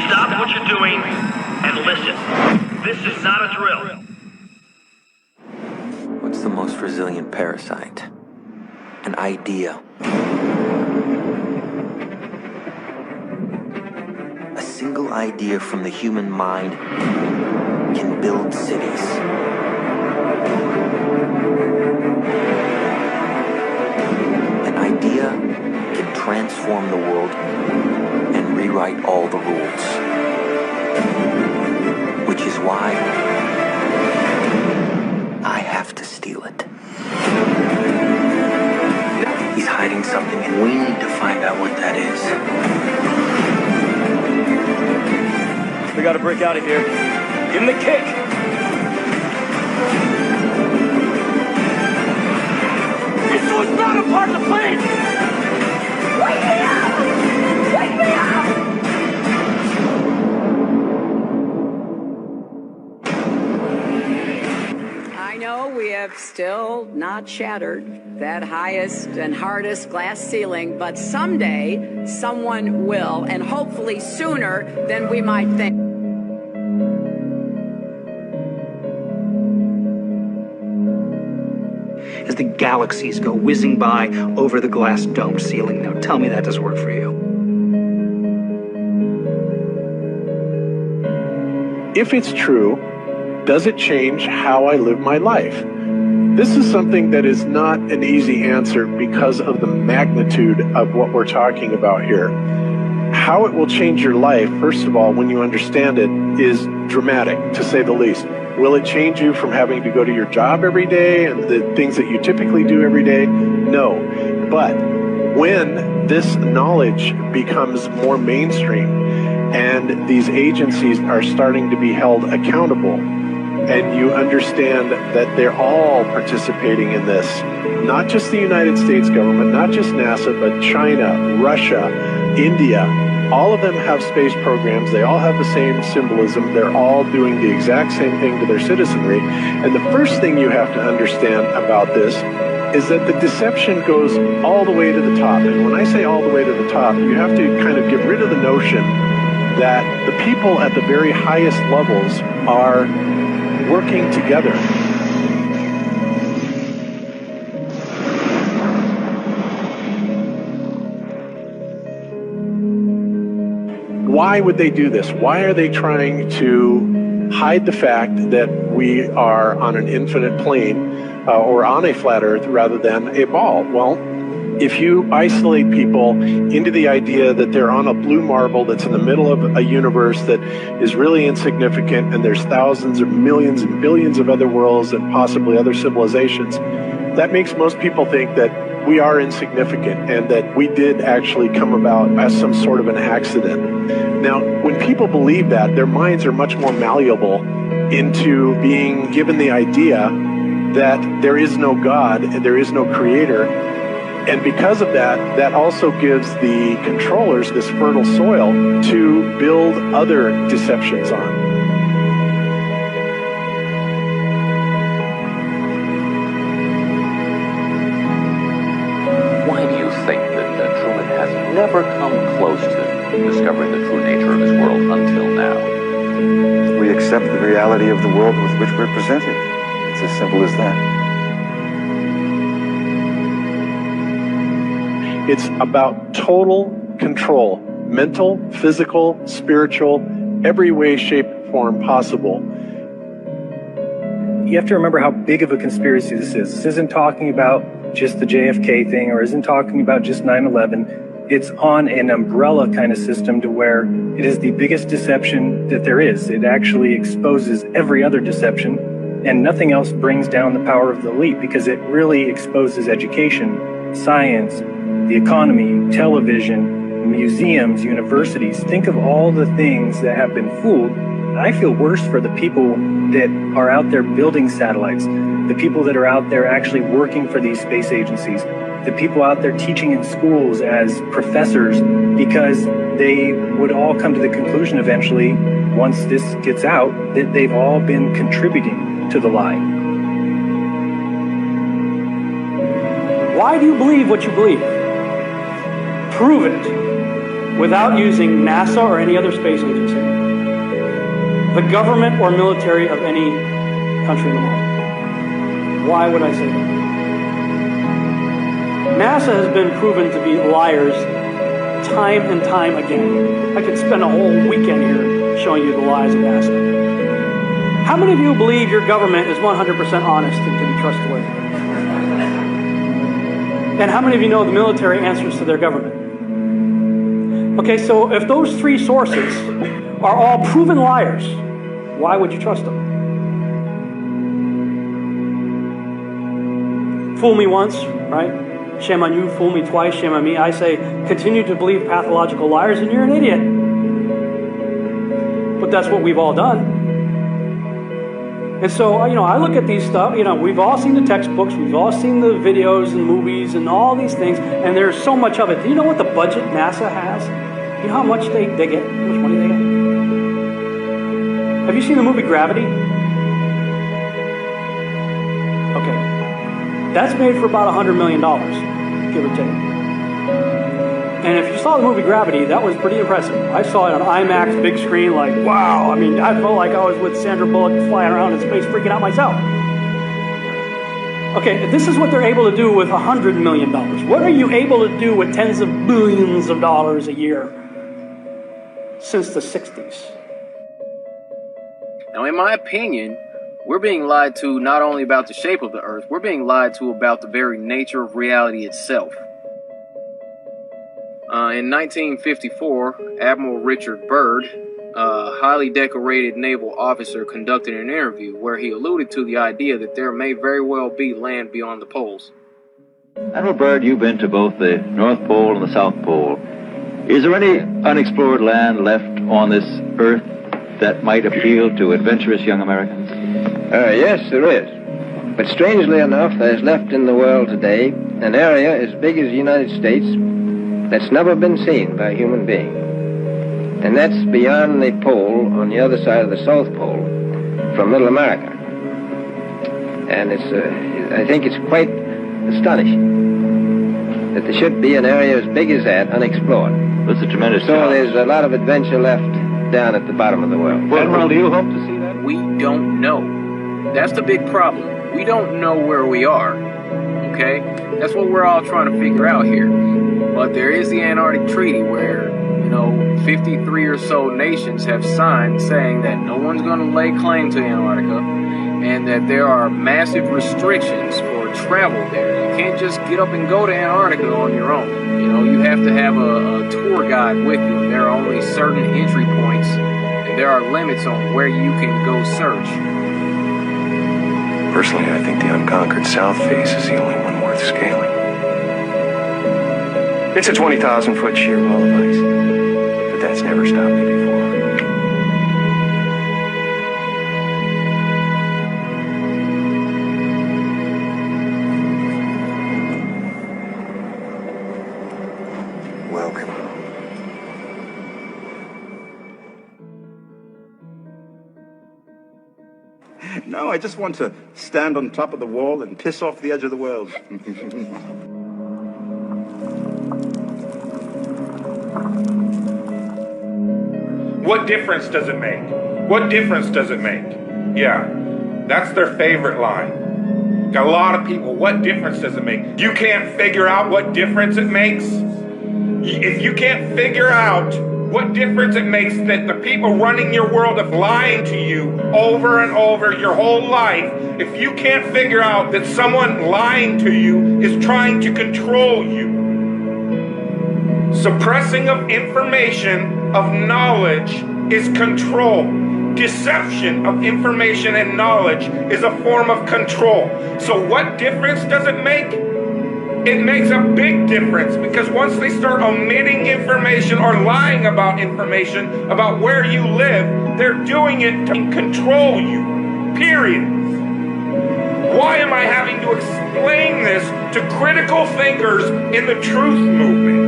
stop what you're doing and listen. This is not a drill. What's the most resilient parasite? An idea. A single idea from the human mind can build cities. An idea can transform the world and rewrite all the rules. Which is why I have to steal it. He's hiding something and we need to find out what that is. We gotta break out of here. Give him the kick! This was not a part of the plan! Wake me up! Wake me up! I know we have still not shattered that highest and hardest glass ceiling, but someday someone will, and hopefully sooner than we might think. As the galaxies go whizzing by over the glass domed ceiling. Now tell me that doesn't work for you. If it's true, does it change how I live my life? This is something that is not an easy answer because of the magnitude of what we're talking about here. How it will change your life, first of all, when you understand it, is dramatic, to say the least. Will it change you from having to go to your job every day and the things that you typically do every day? No. But when this knowledge becomes more mainstream and these agencies are starting to be held accountable, and you understand that they're all participating in this, not just the United States government, not just NASA, but China, Russia, India, all of them have space programs. They all have the same symbolism. They're all doing the exact same thing to their citizenry. And the first thing you have to understand about this is that the deception goes all the way to the top. And when I say all the way to the top, you have to kind of get rid of the notion that the people at the very highest levels are working together. Why would they do this? Why are they trying to hide the fact that we are on an infinite plane or on a flat earth rather than a ball? Well, if you isolate people into the idea that they're on a blue marble that's in the middle of a universe that is really insignificant and there's thousands or millions and billions of other worlds and possibly other civilizations, that makes most people think that we are insignificant and that we did actually come about as some sort of an accident. Now, when people believe that, their minds are much more malleable into being given the idea that there is no God and there is no creator. And because of that, that also gives the controllers this fertile soil to build other deceptions on. Why do you think that Truman has never come close to discovering the true nature of his world until now? We accept the reality of the world with which we're presented. It's as simple as that. It's about total control, mental, physical, spiritual, every way, shape, form possible. You have to remember how big of a conspiracy this is. This isn't talking about just the JFK thing or isn't talking about just 9/11. It's on an umbrella kind of system to where it is the biggest deception that there is. It actually exposes every other deception, and nothing else brings down the power of the elite because it really exposes education, science, the economy, television, museums, universities. Think of all the things that have been fooled. I feel worse for the people that are out there building satellites, the people that are out there actually working for these space agencies, the people out there teaching in schools as professors, because they would all come to the conclusion eventually, once this gets out, that they've all been contributing to the lie. Why do you believe what you believe? Prove it. without using NASA or any other space agency, the government or military of any country in the world. Why would I say that? NASA has been proven to be liars time and time again. I could spend a whole weekend here showing you the lies of NASA. How many of you believe your government is 100% honest and can be trustworthy? And how many of you know the military answers to their government? Okay, so if those three sources are all proven liars, why would you trust them? Fool me once, right? Shame on you. Fool me twice, shame on me. I say, continue to believe pathological liars and you're an idiot. But that's what we've all done. And so, I look at these stuff, we've all seen the textbooks, we've all seen the videos and movies and all these things, and there's so much of it. Do you know what the budget NASA has? You know how much they get? How much money they get? Have you seen the movie Gravity? Okay. That's made for about $100 million, give or take. And if you saw the movie Gravity, that was pretty impressive. I saw it on IMAX, big screen, like, wow. I mean, I felt like I was with Sandra Bullock flying around in space, freaking out myself. Okay, this is what they're able to do with $100 million. What are you able to do with tens of billions of dollars a year since the 60s? Now, in my opinion, we're being lied to not only about the shape of the earth, we're being lied to about the very nature of reality itself. In 1954, Admiral Richard Byrd, a highly decorated naval officer, conducted an interview where he alluded to the idea that there may very well be land beyond the poles. Admiral Byrd, you've been to both the North Pole and the South Pole. Is there any unexplored land left on this earth that might appeal to adventurous young Americans? Yes, there is. But strangely enough, there's left in the world today an area as big as the United States that's never been seen by a human being. And that's beyond the pole on the other side of the South Pole from Middle America. And I think it's quite astonishing that there should be an area as big as that unexplored. That's a tremendous So challenge. there's a lot of adventure left down at the bottom of the world. Admiral, do you hope to see that? We don't know. That's the big problem. We don't know where we are. Okay? That's what we're all trying to figure out here. But there is the Antarctic Treaty where, 53 or so nations have signed saying that no one's going to lay claim to Antarctica and that there are massive restrictions for travel there. You can't just get up and go to Antarctica on your own. You have to have a tour guide with you, and there are only certain entry points, and there are limits on where you can go search. Personally, I think the unconquered South face is the only one worth scaling. It's a 20,000-foot sheer wall of ice, but that's never stopped me before. Welcome. No, I just want to stand on top of the wall and piss off the edge of the world. What difference does it make? What difference does it make? Yeah, that's their favorite line. Got a lot of people, what difference does it make? You can't figure out what difference it makes? If you can't figure out what difference it makes that the people running your world have lying to you over and over your whole life, if you can't figure out that someone lying to you is trying to control you, suppressing of information, of knowledge, is control. Deception of information and knowledge is a form of control. So what difference does it make? It makes a big difference, because once they start omitting information or lying about information about where you live, they're doing it to control you. Period. Why am I having to explain this to critical thinkers in the truth movement?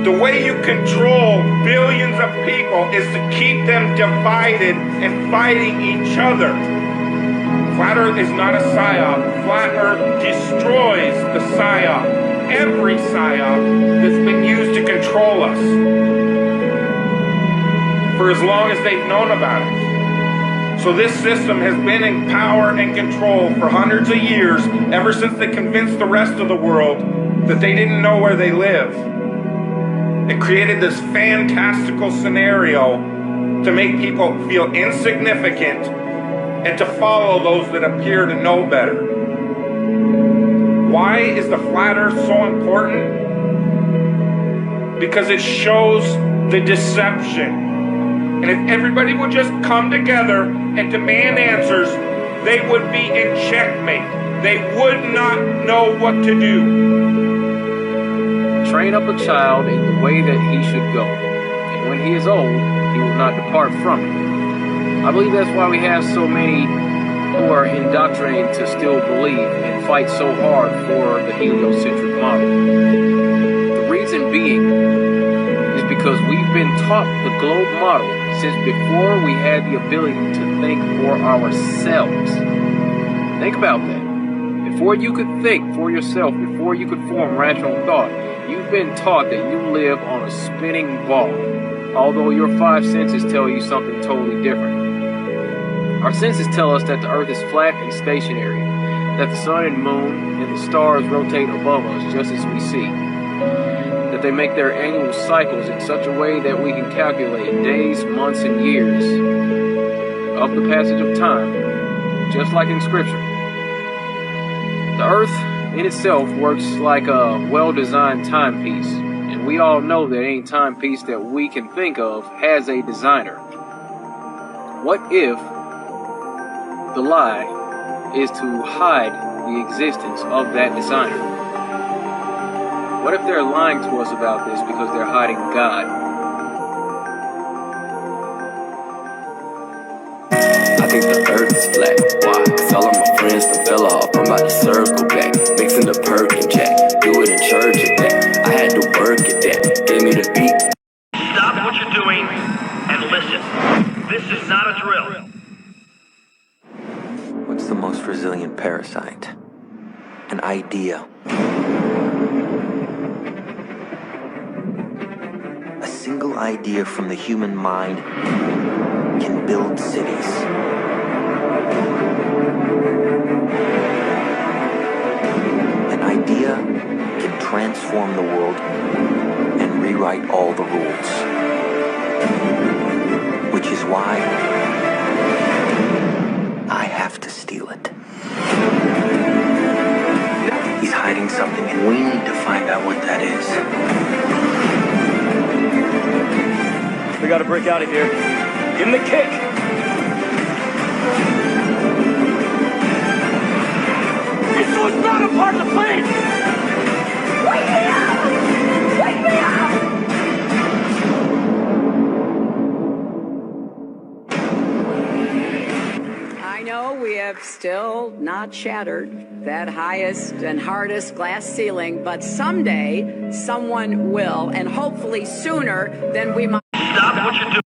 The way you control billions of people is to keep them divided and fighting each other. Flat Earth is not a psyop. Flat Earth destroys the psyop. every psyop that's been used to control us for as long as they've known about it. So this system has been in power and control for hundreds of years, ever since they convinced the rest of the world that they didn't know where they live. It created this fantastical scenario to make people feel insignificant and to follow those that appear to know better. Why is the flat earth so important? Because it shows the deception. And if everybody would just come together and demand answers, they would be in checkmate. They would not know what to do. Train up a child in the way that he should go, and when he is old, he will not depart from it. I believe that's why we have so many who are indoctrinated to still believe and fight so hard for the heliocentric model. The reason being is because we've been taught the globe model since before we had the ability to think for ourselves. Think about that. Before you could think for yourself, before you could form rational thought, you've been taught that you live on a spinning ball, although your five senses tell you something totally different. Our senses tell us that the earth is flat and stationary, that the sun and moon and the stars rotate above us just as we see, that they make their annual cycles in such a way that we can calculate days, months, and years of the passage of time, just like in Scripture. The earth in itself works like a well-designed timepiece, and we all know that any timepiece that we can think of has a designer. What if the lie is to hide the existence of that designer? What if they're lying to us about this because they're hiding God? I think the earth is flat. Why? Cause all of my friends done fell off. I'm about to circle back, mixing the perk and jack. Do it in church at that. I had to work at that. Gave me the beat. Stop what you're doing and listen. This is not a drill. What's the most resilient parasite? An idea. A single idea from the human mind can build cities. An idea can transform the world and rewrite all the rules. Which is why I have to steal it. He's hiding something and we need to find out what that is. We gotta break out of here. Give him the kick! This was not a part of the plan! Wake me up! Wake me up! I know we have still not shattered that highest and hardest glass ceiling, but someday someone will, and hopefully sooner than we might. Stop what you're doing.